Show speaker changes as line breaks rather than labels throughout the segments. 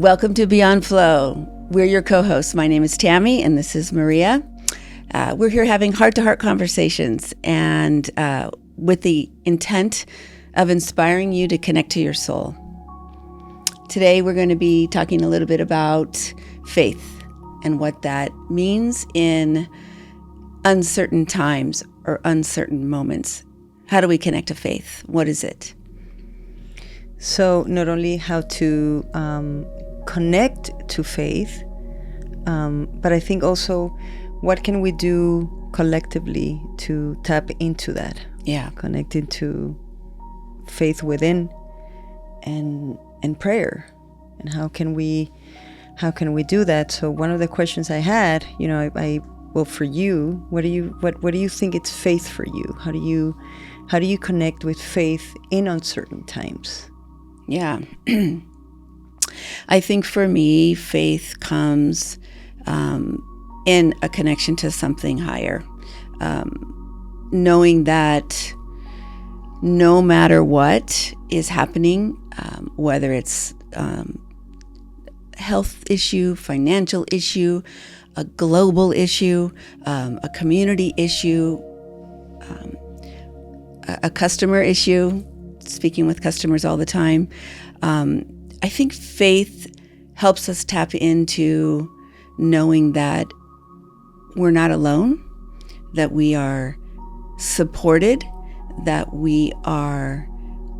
Welcome to Beyond Flow. We're your co-hosts. My name is Tammy, and this is Maria. We're here having heart-to-heart conversations, and with the intent of inspiring you to connect to your soul. Today, we're going to be talking a little bit about faith and what that means in uncertain times or uncertain moments. How do we connect to faith? What is it?
So not only how to connect to faith, but I think also what can we do collectively to tap into that?
Yeah.
Connected to faith within and prayer. And how can we do that? So one of the questions I had, well, for you, what do you think it's faith for you? How do you connect with faith in uncertain times?
Yeah. I think for me, faith comes in a connection to something higher. Knowing that no matter what is happening, whether it's health issue, financial issue, a global issue, a community issue, a customer issue, speaking with customers all the time, I think faith helps us tap into knowing that we're not alone, that we are supported, that we are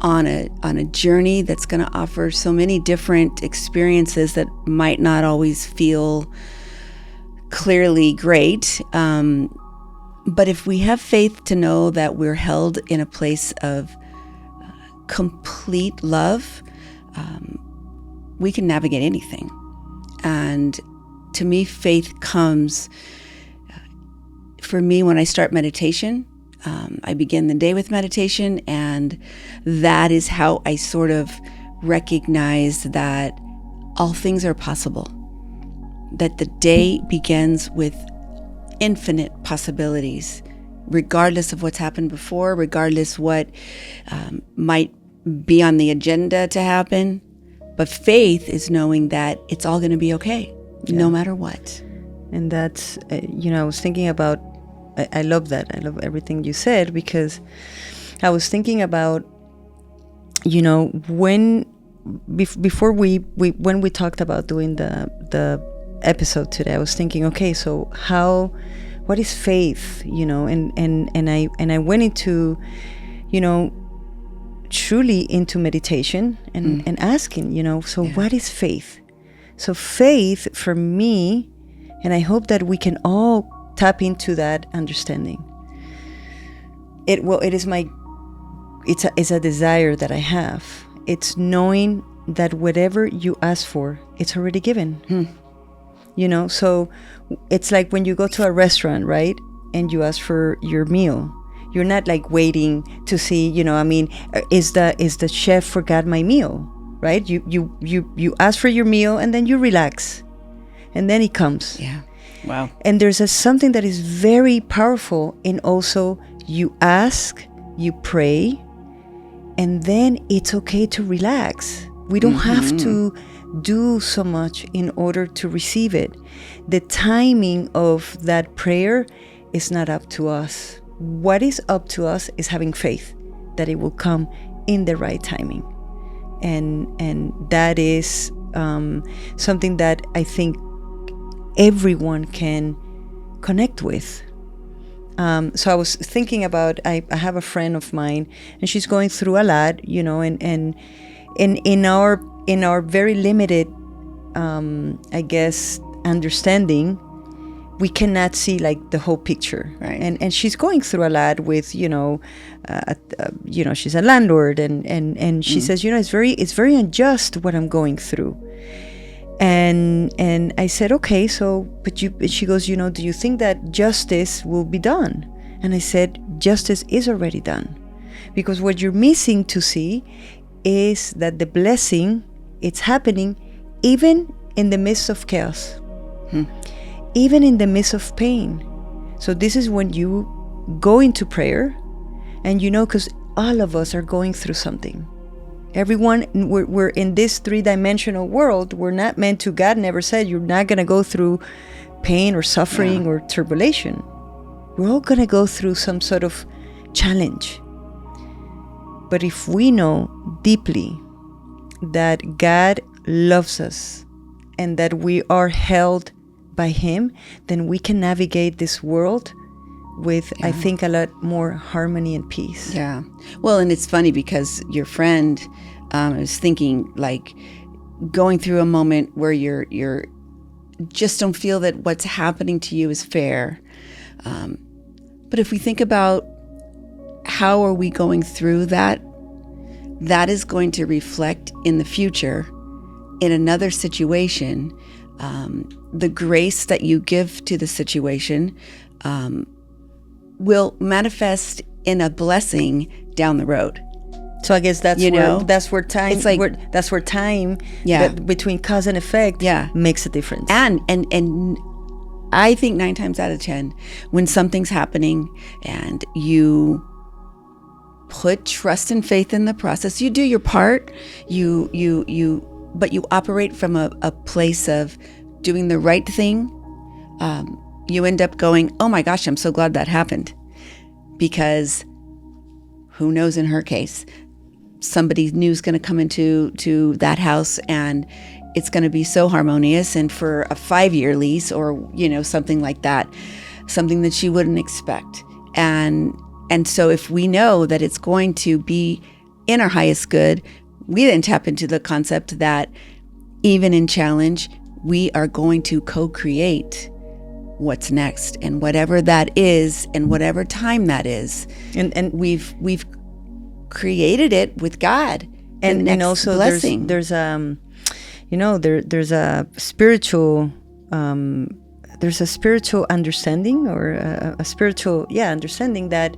on a journey that's going to offer so many different experiences that might not always feel clearly great. But if we have faith to know that we're held in a place of complete love, we can navigate anything. And to me, faith comes, for me, when I start meditation. I begin the day with meditation, and that is how I sort of recognize that all things are possible, that the day begins with infinite possibilities, regardless of what's happened before, regardless what might be on the agenda to happen. But faith is knowing that it's all going to be okay, no matter what.
And that's, I was thinking about, I love that. I love everything you said, because I was thinking about, when we talked about doing the episode today, I was thinking, okay, so what is faith? And I went into, truly into meditation and asking, so what is faith? So faith for me, and I hope that we can all tap into that understanding. It's a desire that I have. It's knowing that whatever you ask for, it's already given. So it's like when you go to a restaurant, right? And you ask for your meal. You're not like waiting to see, is the chef forgot my meal, right? You ask for your meal and then you relax, and then it comes.
Yeah. Wow. And
there's something that is very powerful in also you ask, you pray, and then it's okay to relax. We don't have to do so much in order to receive it. The timing of that prayer is not up to us. What is up to us is having faith that it will come in the right timing. And that is something that I think everyone can connect with. So I was thinking about, I have a friend of mine, and she's going through a lot, and in our very limited, I guess, understanding, we cannot see like the whole picture,
right?
And she's going through a lot with, she's a landlord, and she says, it's very unjust what I'm going through. And I said, okay, so, she goes, do you think that justice will be done? And I said, justice is already done. Because what you're missing to see is that the blessing, it's happening even in the midst of chaos, even in the midst of pain. So this is when you go into prayer, and because all of us are going through something. Everyone, we're in this three-dimensional world. We're not meant to, God never said you're not going to go through pain or suffering or tribulation. We're all going to go through some sort of challenge. But if we know deeply that God loves us and that we are held by Him, then we can navigate this world with, I think, a lot more harmony and peace.
Yeah. Well, and it's funny because your friend, I was thinking, like, going through a moment where you're just don't feel that what's happening to you is fair. But if we think about how are we going through that, that is going to reflect in the future, in another situation. The grace that you give to the situation will manifest in a blessing down the road.
So I guess that's where time.
It's like
that's where time. Between cause and effect. Makes a difference.
And I think 9 times out of 10, when something's happening and you put trust and faith in the process, you do your part. But you operate from a place of doing the right thing. You end up going, oh my gosh, I'm so glad that happened. Because who knows, in her case, somebody new is going to come into that house and it's going to be so harmonious, and for a 5-year lease or, something like that, something that she wouldn't expect. And so if we know that it's going to be in our highest good, we then tap into the concept that even in challenge, we are going to co-create what's next, and whatever that is, and whatever time that is, and we've created it with God.
And also blessing. There's there's a spiritual understanding, or a spiritual understanding that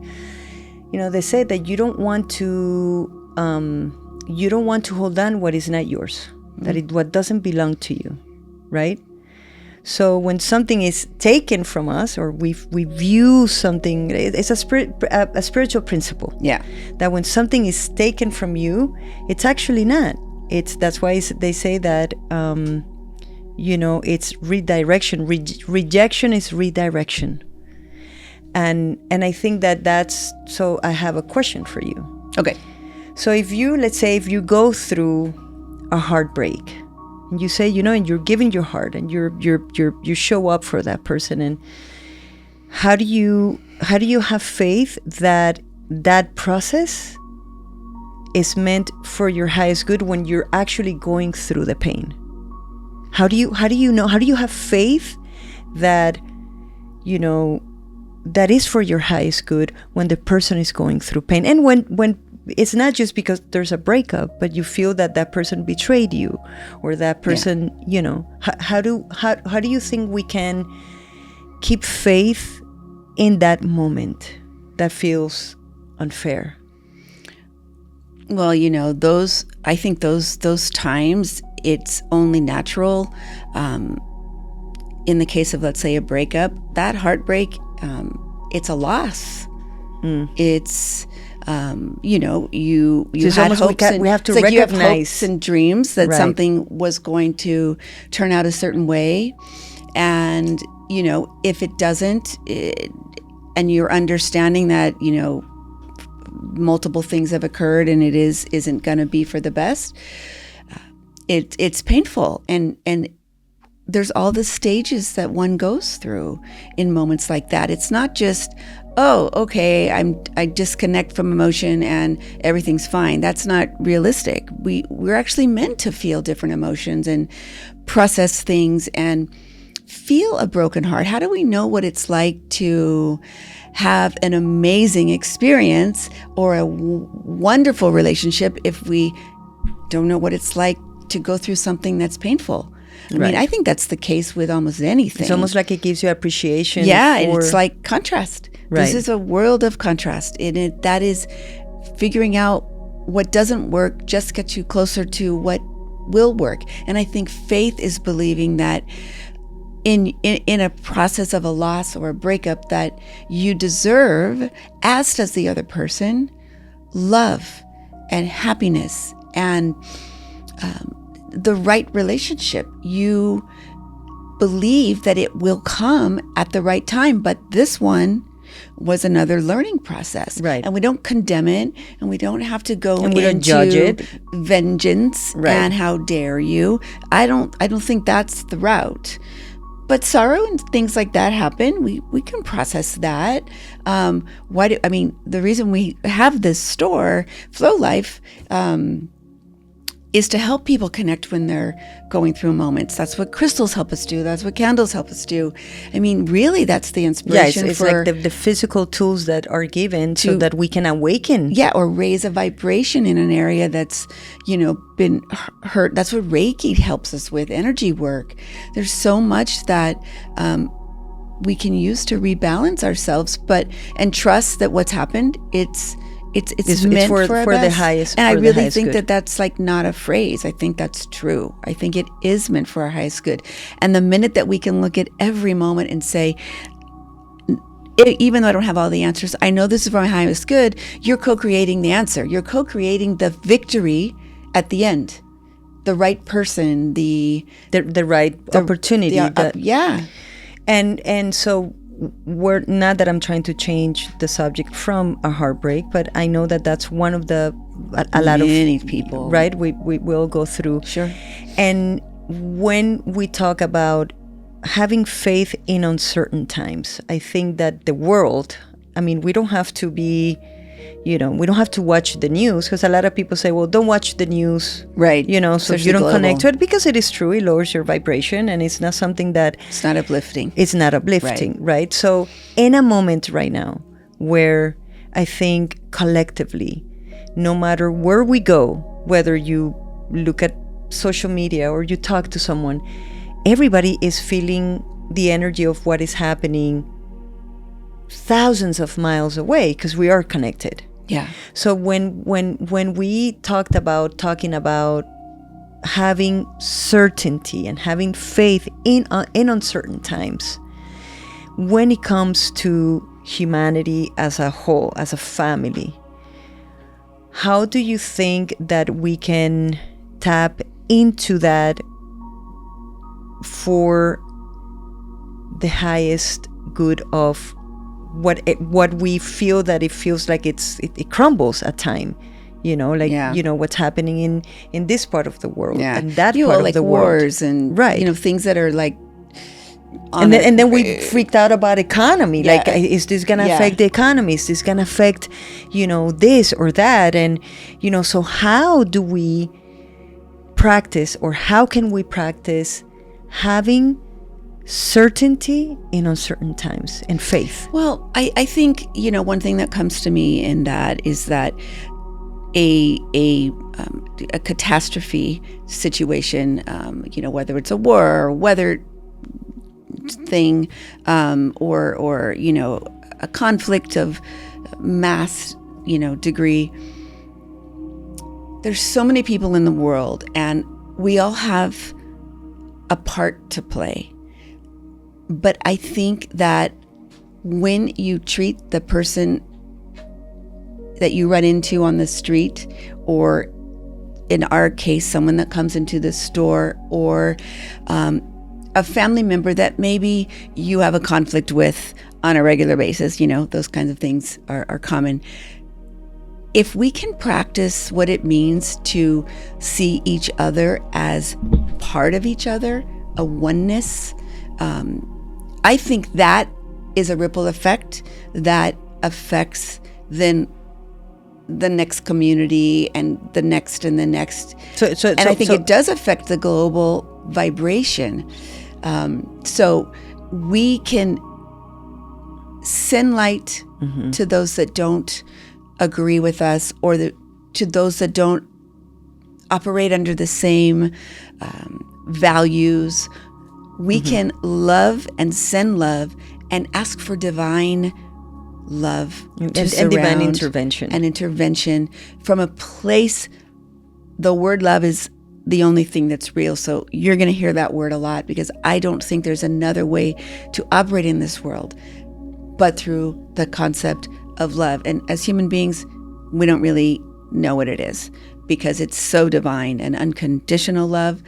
they say that you don't want to hold on what is not yours, what doesn't belong to you, right? So when something is taken from us, or we view something, it's a spiritual principle. Yeah. That when something is taken from you, it's actually not. That's why they say that it's redirection. Rejection is redirection. And I think that's. So I have a question for you.
Okay.
So let's say if you go through a heartbreak, and you say, and you're giving your heart, and you show up for that person, and how do you have faith that that process is meant for your highest good when you're actually going through the pain? How do you know? How do you have faith that that is for your highest good when the person is going through pain, and when it's not just because there's a breakup, but you feel that person betrayed you, or that person, how do you think we can keep faith in that moment that feels unfair?
Well, I think those times, it's only natural. In the case of, let's say, a breakup, that heartbreak, it's a loss. It's you had hopes,
we have to
recognize,
you have
hopes and dreams that something was going to turn out a certain way, and if it doesn't, and you're understanding that multiple things have occurred and it isn't going to be for the best, it's painful, and there's all the stages that one goes through in moments like that. It's not just, oh, okay, I disconnect from emotion and everything's fine. That's not realistic. We're actually meant to feel different emotions and process things and feel a broken heart. How do we know what it's like to have an amazing experience or a wonderful relationship if we don't know what it's like to go through something that's painful? I mean, I think that's the case with almost anything.
It's almost like it gives you appreciation.
Yeah, it's like contrast.
Right.
This is a world of contrast. That is figuring out what doesn't work just gets you closer to what will work. And I think faith is believing that in a process of a loss or a breakup, that you deserve, as does the other person, love and happiness and the right relationship. You believe that it will come at the right time, but this one was another learning process.
Right.
And we don't condemn it, and we don't have to go
And we don't
into
judge it.
vengeance
Right.
and how dare you. I don't think that's the route. But sorrow and things like that happen. We can process that. The reason we have this store, Flow Life, is to help people connect when they're going through moments. That's what crystals help us do. That's what candles help us do. I mean, really, that's the inspiration.
Yeah, it's
for,
like the physical tools that are given so that we can awaken.
Yeah, or raise a vibration in an area that's, been hurt. That's what Reiki helps us with, energy work. There's so much that we can use to rebalance ourselves, and trust that what's happened, it's meant for our
the
best.
highest.
And I really think
good.
that's like not a phrase. I think that's true. I think it is meant for our highest good. And the minute that we can look at every moment and say, even though I don't have all the answers, I know this is for my highest good. You're co-creating the answer. You're co-creating the victory at the end. The right person, the
right opportunity.
Yeah.
And so we're not that I'm trying to change the subject from a heartbreak, but I know that that's one of a lot of
many people,
right? We will go through.
Sure. And
when we talk about having faith in uncertain times, I think that the world, we don't have to be, we don't have to watch the news, because a lot of people say, well, don't watch the news.
Right.
So
especially
you don't
global.
connect to it, because it is true. It lowers your vibration, and it's not something that...
It's not uplifting.
It's not uplifting, right? So in a moment right now where I think collectively, no matter where we go, whether you look at social media or you talk to someone, everybody is feeling the energy of what is happening thousands of miles away, because we are connected.
Yeah.
So when we talking about having certainty and having faith in uncertain times, when it comes to humanity as a whole, as a family, how do you think that we can tap into that for the highest good of what we feel, that it feels like it crumbles at time, what's happening in this part of the world, and that part of
like
the world,
wars and
right,
things that are like,
and then we freaked out about economy. Like, is this gonna affect the economy? Is this gonna affect this or that? And so how do we practice, or how can we practice having certainty in uncertain times and faith?
Well, I think one thing that comes to me in that is that a catastrophe situation, whether it's a war or weather thing, or a conflict of mass degree. There's so many people in the world, and we all have a part to play. But I think that when you treat the person that you run into on the street, or in our case, someone that comes into the store, or a family member that maybe you have a conflict with on a regular basis, those kinds of things are common. If we can practice what it means to see each other as part of each other, a oneness, I think that is a ripple effect that affects then the next community and the next and the next. And I think it does affect the global vibration. So we can send light to those that don't agree with us, or to those that don't operate under the same values. We can love and send love and ask for divine love
and divine intervention.
And intervention from a place. The word love is the only thing that's real. So you're going to hear that word a lot, because I don't think there's another way to operate in this world but through the concept of love. And as human beings, we don't really know what it is. because it's so divine and unconditional love,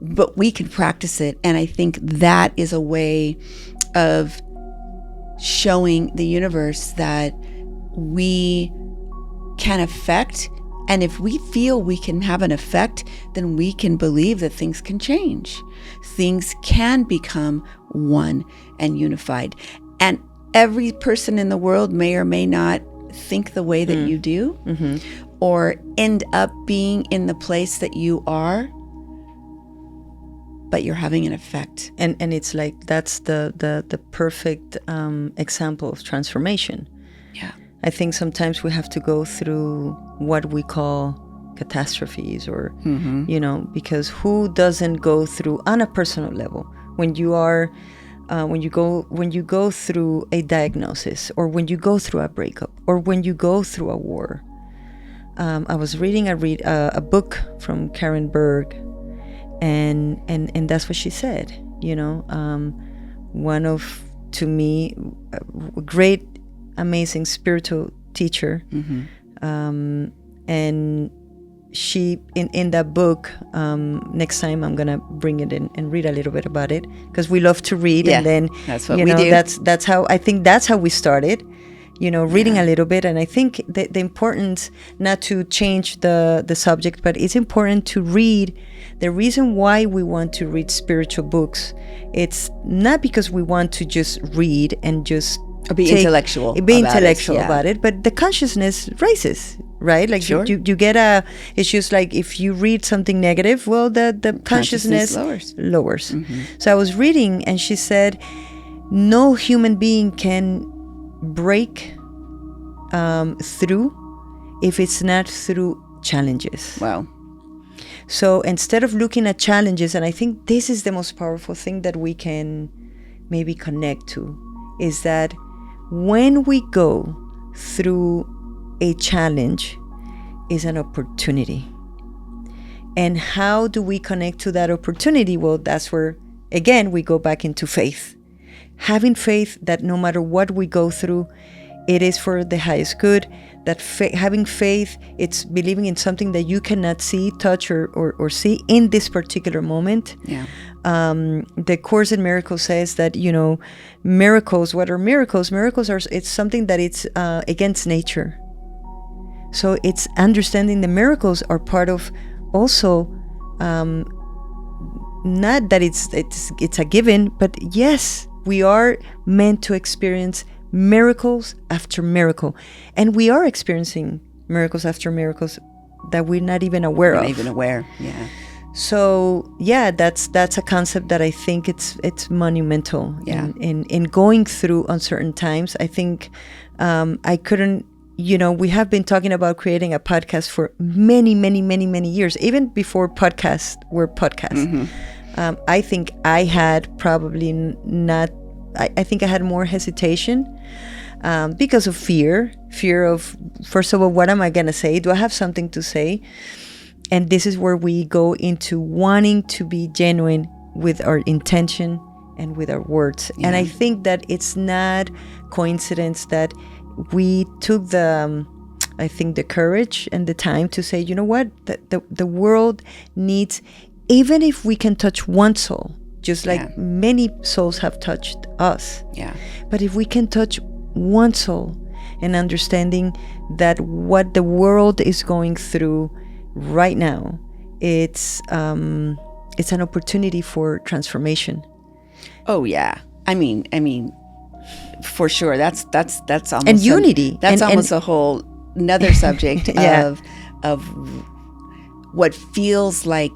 but we can practice it. And I think that is a way of showing the universe that we can affect. And if we feel we can have an effect, then we can believe that things can change. Things can become one and unified. And every person in the world may or may not think the way that you do, or end up being in the place that you are, but you're having an effect.
And it's like that's the perfect example of transformation.
Yeah.
I think sometimes we have to go through what we call catastrophes, or because who doesn't go through on a personal level when you are when you go through a diagnosis, or when you go through a breakup, or when you go through a war. I was reading a book from Karen Berg, and that's what she said. One of, to me, a great, amazing spiritual teacher, and she in that book. Next time I'm gonna bring it in and read a little bit about it, because we love to read, and then
that's what we do.
That's how I think that's how we started. Reading a little bit, and I think the importance, not to change the subject, but it's important to read. The reason why we want to read spiritual books, it's not because we want to just read and just
or be intellectual
about it, but the consciousness raises, right? Like
sure.
you get it's just like if you read something negative, well, the consciousness lowers. So I was reading, and she said, no human being can break through if it's not through challenges.
Wow.
So instead of looking at challenges, and I think this is the most powerful thing that we can maybe connect to, is that when we go through a challenge is an opportunity. And how do we connect to that opportunity? Well, that's where, again, we go back into faith. Having faith that no matter what we go through, it is for the highest good. That having faith, it's believing in something that you cannot see, touch, or see in this particular moment.
Yeah.
The Course in Miracles says that, miracles, what are miracles? Miracles are, it's something that it's against nature. So it's understanding the miracles are part of also, not that it's a given, but yes, we are meant to experience miracles after miracle. And we are experiencing miracles after miracles that we're not even aware of.
Not even aware, yeah.
So, yeah, that's a concept that I think it's monumental in going through uncertain times. I think I couldn't, we have been talking about creating a podcast for many, many, many, many years, even before podcasts were podcasts. I think I had probably not, I think I had more hesitation because of fear of, first of all, what am I going to say? Do I have something to say? And this is where we go into wanting to be genuine with our intention and with our words. Yeah. And I think that it's not coincidence that we took the courage and the time to say, you know what, the world needs, even if we can touch one soul, just like many souls have touched us. Yeah. But if we can touch one soul, and understanding that what the world is going through right now, it's an opportunity for transformation.
Oh yeah, I mean, for sure. That's almost,
and unity.
That's almost a whole another subject of what feels like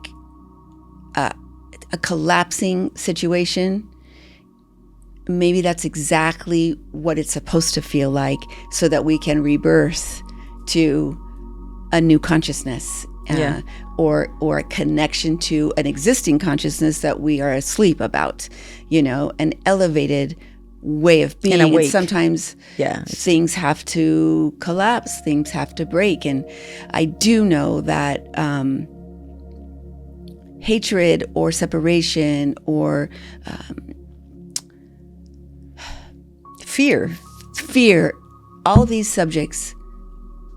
a collapsing situation. Maybe that's exactly what it's supposed to feel like, so that we can rebirth to a new consciousness, or a connection to an existing consciousness that we are asleep about, an elevated way of being. And sometimes things have to collapse, things have to break. And I do know that hatred or separation or fear, all these subjects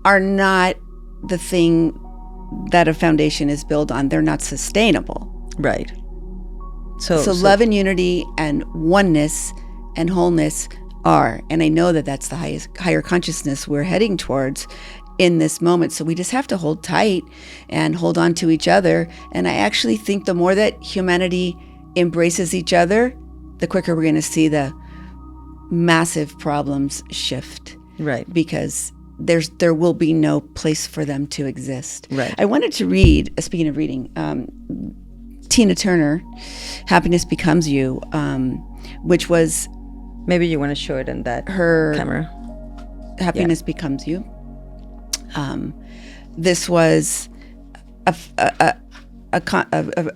are not the thing that a foundation is built on, they're not sustainable.
Right.
So love and unity and oneness and wholeness are, and I know that that's the higher consciousness we're heading towards in this moment. So we just have to hold tight and hold on to each other. And I actually think the more that humanity embraces each other, the quicker we're going to see the massive problems shift.
Right.
Because there will be no place for them to exist.
Right.
I wanted to read, speaking of reading, Tina Turner, Happiness Becomes You, which was...
Maybe you want to show it on that
her
camera.
Happiness Becomes You. This was a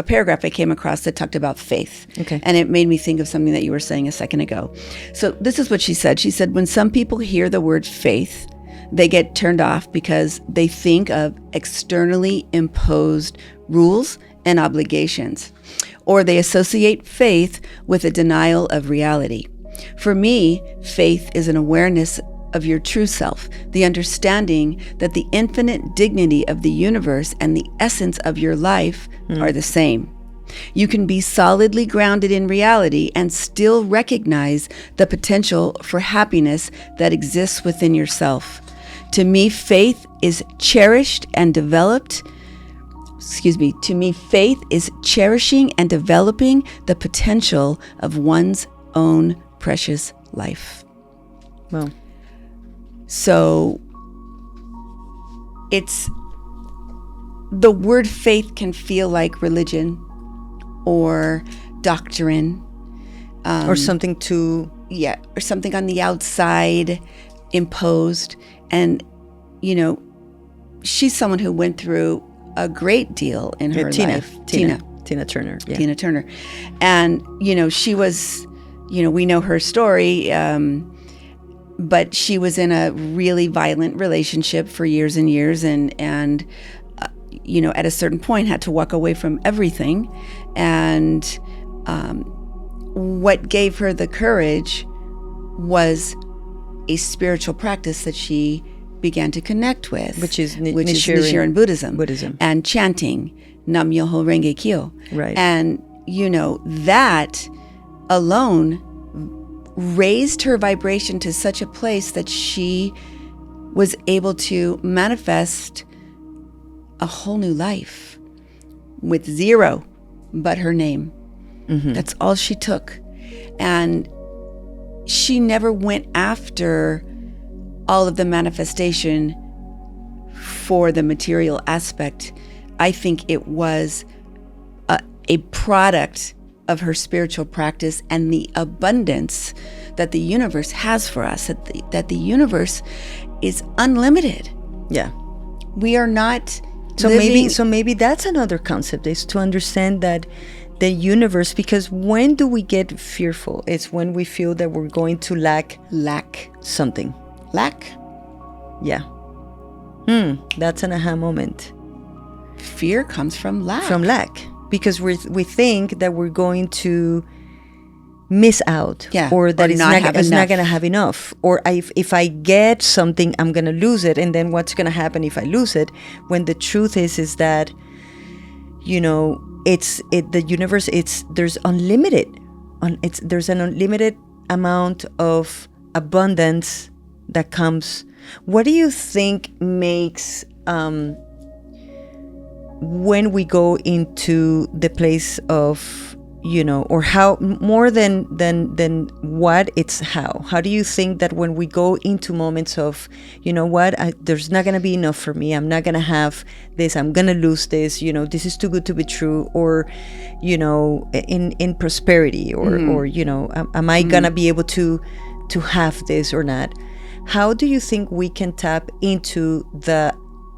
paragraph I came across that talked about faith.
Okay.
And it made me think of something that you were saying a second ago. So this is what she said. She said, when some people hear the word faith, they get turned off because they think of externally imposed rules and obligations, or they associate faith with a denial of reality. For me, faith is an awareness of your true self, the understanding that the infinite dignity of the universe and the essence of your life are the same. You can be solidly grounded in reality and still recognize the potential for happiness that exists within yourself. To me, faith is cherished and developed. To me, faith is cherishing and developing the potential of one's own precious life.
Well,
so it's, the word faith can feel like religion or doctrine.
or something to...
Yeah, or something on the outside imposed. And, you know, she's someone who went through a great deal in her life.
Tina Turner. Yeah.
Tina Turner. And, you know, she was, you know, we know her story, but she was in a really violent relationship for years and years, and you know, at a certain point had to walk away from everything. And what gave her the courage was a spiritual practice that she began to connect with,
Which is
Nichiren Buddhism, and chanting Nam Myoho Renge Kyo.
Right.
And, you know, that alone raised her vibration to such a place that she was able to manifest a whole new life with zero but her name. Mm-hmm. That's all she took. And she never went after all of the manifestation for the material aspect. I think it was a product of her spiritual practice and the abundance that the universe has for us, that the universe is unlimited.
Yeah.
We are not
maybe that's another concept, is to understand that the universe, because when do we get fearful? It's when we feel that we're going to lack something.
Lack?
Yeah. That's an aha moment.
Fear comes from lack.
From lack. Because we think that we're going to miss out, or that it's not going to have enough, or if I get something, I'm going to lose it, and then what's going to happen if I lose it? When the truth is that, you know, the universe, there's there's an unlimited amount of abundance that comes. What do you think makes when we go into the place of, you know, or how, more than what, it's how do you think that when we go into moments of, you know what, there's not going to be enough for me, I'm not going to have this, I'm going to lose this, you know, this is too good to be true, or, you know, in prosperity, or you know, am I going to be able to have this or not? How do you think we can tap into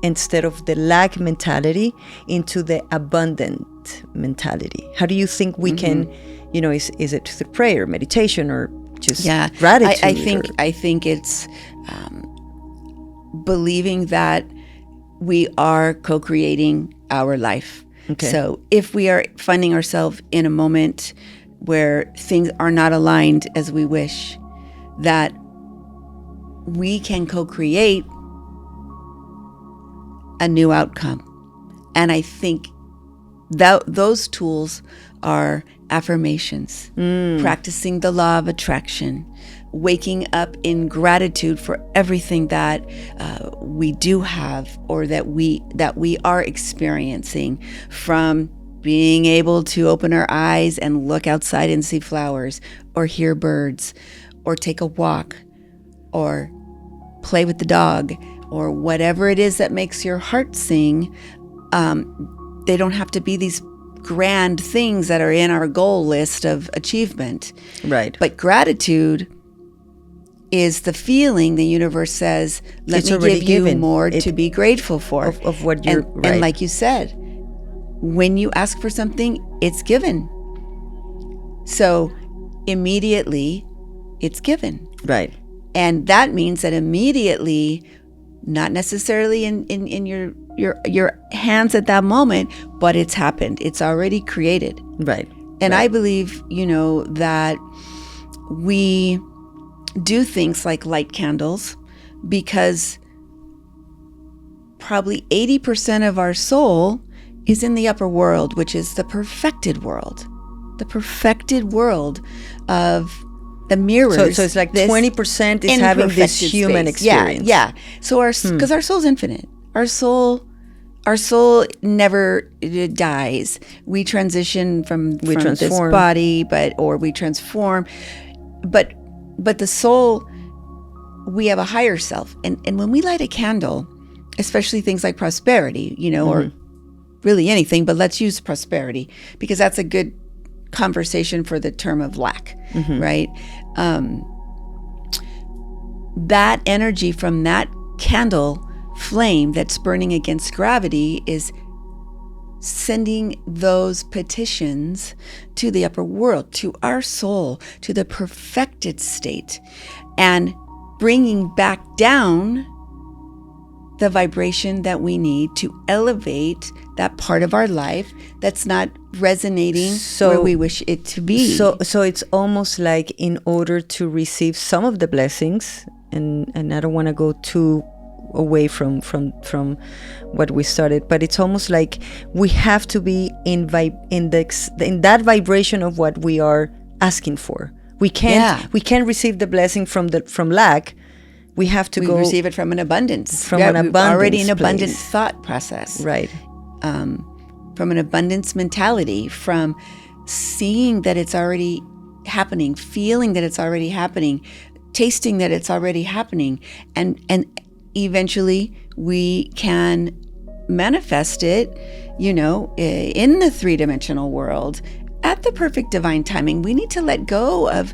instead of the lack mentality, into the abundant mentality? How do you think we can, you know, is it through prayer, meditation, or just gratitude?
I think it's believing that we are co-creating our life.
Okay.
So if we are finding ourselves in a moment where things are not aligned as we wish, that we can co-create a new outcome. And I think that those tools are affirmations, practicing the law of attraction, waking up in gratitude for everything that we do have, or that we are experiencing, from being able to open our eyes and look outside and see flowers, or hear birds, or take a walk, or play with the dog, or whatever it is that makes your heart sing. They don't have to be these grand things that are in our goal list of achievement.
Right.
But gratitude is the feeling the universe says, let me give you more to be grateful for.
Of what you're...
And like you said, when you ask for something, it's given. So immediately, it's given.
Right.
And that means that immediately, not necessarily in your hands at that moment, but it's happened. It's already created.
Right.
And I believe, that we do things like light candles because probably 80% of our soul is in the upper world, which is the perfected world. The perfected world of the mirrors.
So it's like 20% is having this human experience.
Yeah. So because our soul's infinite. Our soul never dies. We transition from this body, or we transform. But the soul, we have a higher self. And when we light a candle, especially things like prosperity, or really anything, but let's use prosperity because that's a good conversation for the term of lack, right? That energy from that candle flame that's burning against gravity is sending those petitions to the upper world, to our soul, to the perfected state, and bringing back down the vibration that we need to elevate that part of our life that's not resonating where we wish it to be.
So it's almost like, in order to receive some of the blessings, and I don't want to go too away from what we started, but it's almost like we have to be in that vibration of what we are asking for. We can't receive the blessing from lack. We have to go
receive it from an abundance.
Already
an abundant thought process.
Right.
From an abundance mentality, from seeing that it's already happening, feeling that it's already happening, tasting that it's already happening, and eventually we can manifest it, in the three-dimensional world at the perfect divine timing. We need to let go of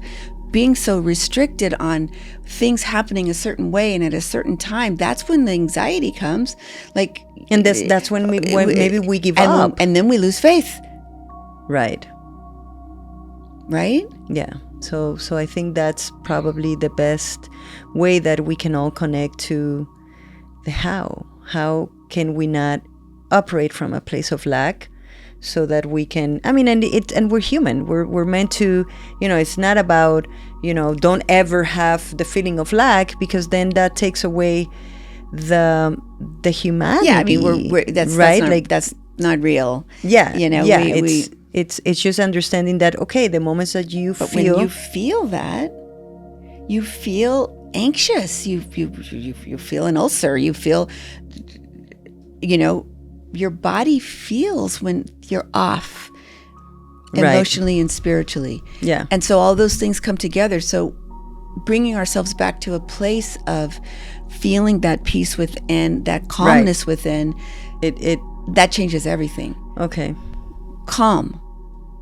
being so restricted on things happening a certain way and at a certain time. That's when the anxiety comes.
And that's when maybe we give up.
And then we lose faith.
Right.
Right?
Yeah. So I think that's probably the best way that we can all connect to the how. How can we not operate from a place of lack, so that we can, and we're human. We're meant to, it's not about, don't ever have the feeling of lack, because then that takes away the humanity.
Yeah, that's right. That's not real.
Yeah.
Yeah.
It's just understanding that, okay, the moments that you
but
feel.
When you feel that, you feel anxious. You feel an ulcer. You feel, your body feels when you're off emotionally and spiritually.
Yeah.
And so all those things come together. So bringing ourselves back to a place of feeling that peace within, that calmness within, that changes everything.
Okay.
Calm,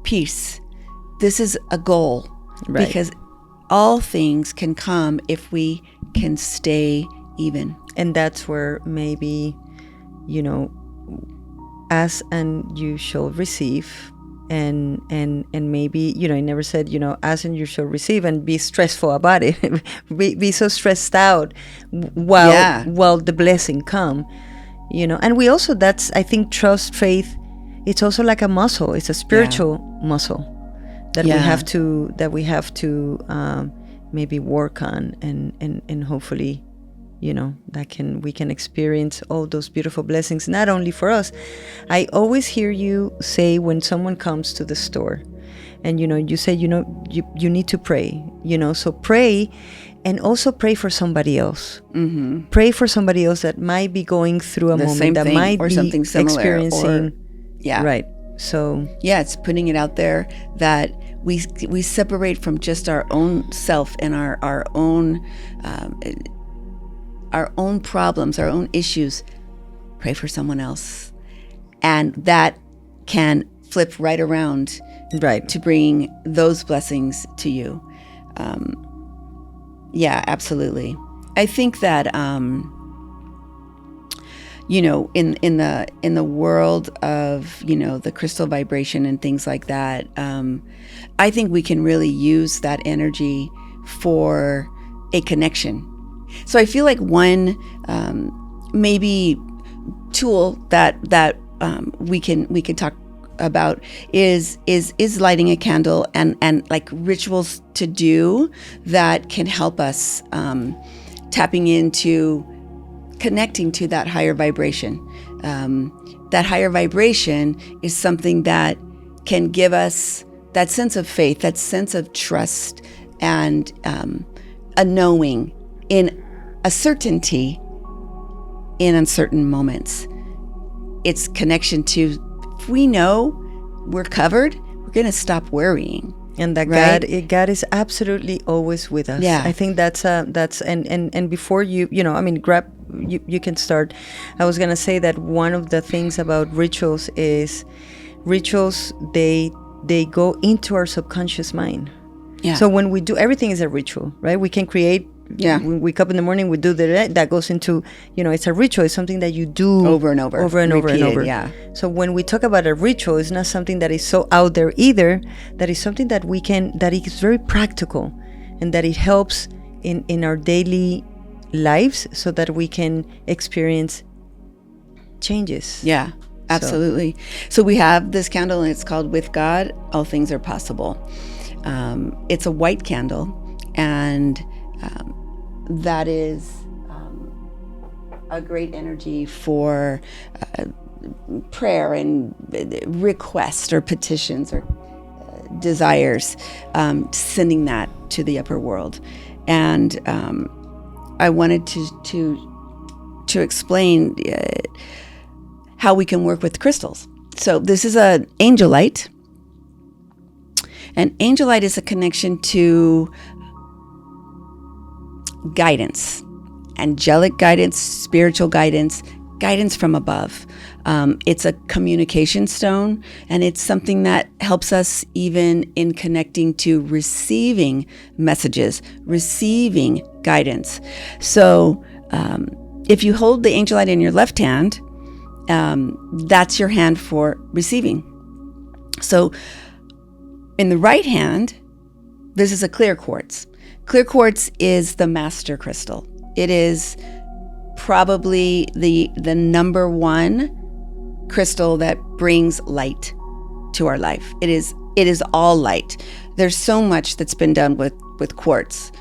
peace. This is a goal.
Right.
Because all things can come if we can stay even.
And that's where maybe, ask and you shall receive, and maybe, I never said, ask and you shall receive, and be stressful about it. be so stressed out while the blessing come, and we also, that's, I think, trust, faith, it's also like a muscle. It's a spiritual muscle that we have to maybe work on, and hopefully we can experience all those beautiful blessings, not only for us. I always hear you say when someone comes to the store and you say you need to pray, so pray, and also pray for somebody else. Pray for somebody else that might be going through a
The
moment,
same
that
thing,
might
or
be
something similar,
experiencing.
Yeah.
Right. So
yeah, it's putting it out there that we separate from just our own self and our own problems, our own issues. Pray for someone else, and that can flip right around,
right,
to bring those blessings to you. Yeah, absolutely. I think that in the world of the crystal vibration and things like that, I think we can really use that energy for a connection. So I feel like one maybe tool that we can talk about is lighting a candle, and like rituals to do that can help us tapping into connecting to that higher vibration. That higher vibration is something that can give us that sense of faith, that sense of trust, and a knowing, in a certainty in uncertain moments. It's connection to, if we know we're covered, we're going to stop worrying.
And that
right?
God is absolutely always with us.
Yeah.
I think that's and before you can start. I was gonna say that one of the things about rituals is they go into our subconscious mind.
Yeah.
So when we do, everything is a ritual, right? We can create.
Yeah.
We wake up in the morning, we do that goes into, it's a ritual. It's something that you do
over and over.
Repeated.
Yeah.
So when we talk about a ritual, it's not something that is so out there either. That is something that that is very practical, and that it helps in our daily lives, so that we can experience changes.
Yeah, absolutely. So we have this candle, and it's called "With God, All Things Are Possible." It's a white candle, and that is a great energy for prayer and requests or petitions or desires, sending that to the upper world. And I wanted to explain how we can work with crystals. So this is an angelite. And angelite is a connection to guidance, angelic guidance, spiritual guidance, guidance from above. It's a communication stone, and it's something that helps us even in connecting to receiving messages, receiving guidance. So if you hold the angelite in your left hand, that's your hand for receiving. So in the right hand, this is a clear quartz. Clear quartz is the master crystal. It is probably the number one crystal that brings light to our life. It is all light. There's so much that's been done with quartz.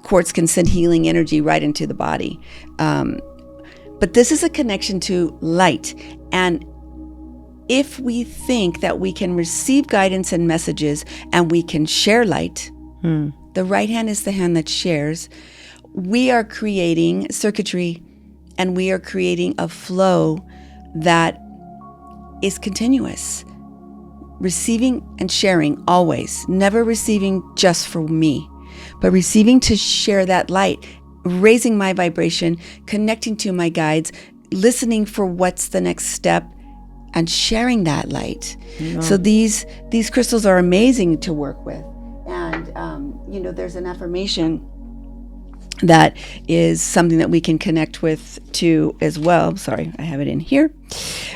Quartz can send healing energy right into the body. But this is a connection to light. And if we think that we can receive guidance and messages and we can share light, the right hand is the hand that shares. We are creating circuitry, and we are creating a flow that is continuous. Receiving and sharing always, never receiving just for me, but receiving to share that light, raising my vibration, connecting to my guides, listening for what's the next step, and sharing that light. No. So these crystals are amazing to work with. And, there's an affirmation that is something that we can connect with too as well. Sorry, I have it in here.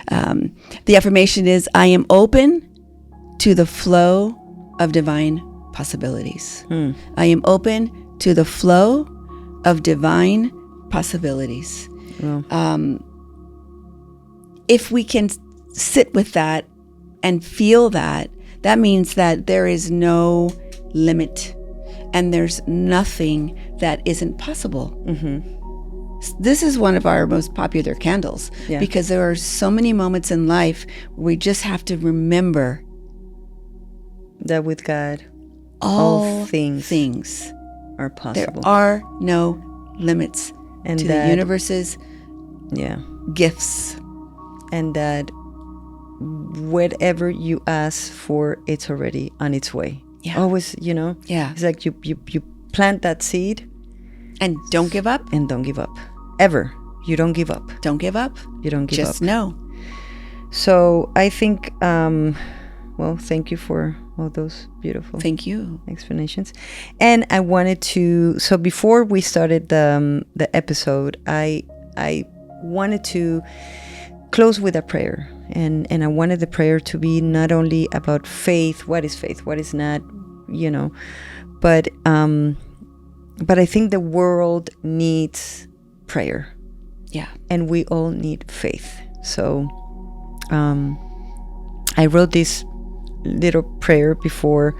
The affirmation is, I am open to the flow of divine possibilities. I am open to the flow of divine possibilities. If we can sit with that and feel that, that means that there is no limit. and there's nothing that isn't possible. This is one of our most popular candles because there are so many moments in life where we just have to remember
that with God,
all
things are possible.
There are no limits
and
to the universe's gifts.
And that whatever you ask for, it's already on its way. Always, it's like you plant that seed.
And don't give up.
And don't give up. Ever. You don't give up.
Don't give up.
You don't give up.
Just know.
So I think, thank you for all those beautiful
Thank you
explanations. And I wanted to, so before we started the episode, I wanted to close with a prayer. And I wanted the prayer to be not only about faith, what is faith, what is not, but I think the world needs prayer.
Yeah.
And we all need faith. So I wrote this little prayer before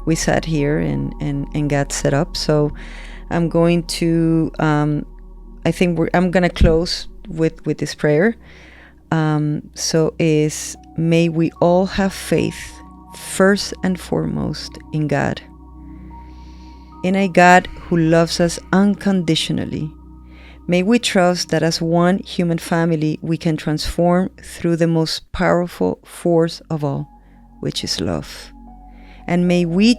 we sat here and got set up. So I'm going to, I'm going to close with this prayer. So is, may we all have faith first and foremost in God. In a God who loves us unconditionally. May we trust that as one human family we can transform through the most powerful force of all, which is love. And may we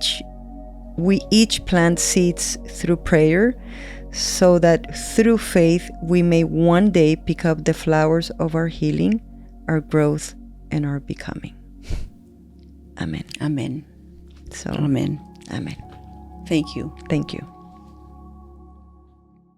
each plant seeds through prayer, so that through faith we may one day pick up the flowers of our healing, our growth, and our becoming. Amen.
Amen.
So,
Amen.
Amen.
Thank you.
Thank you.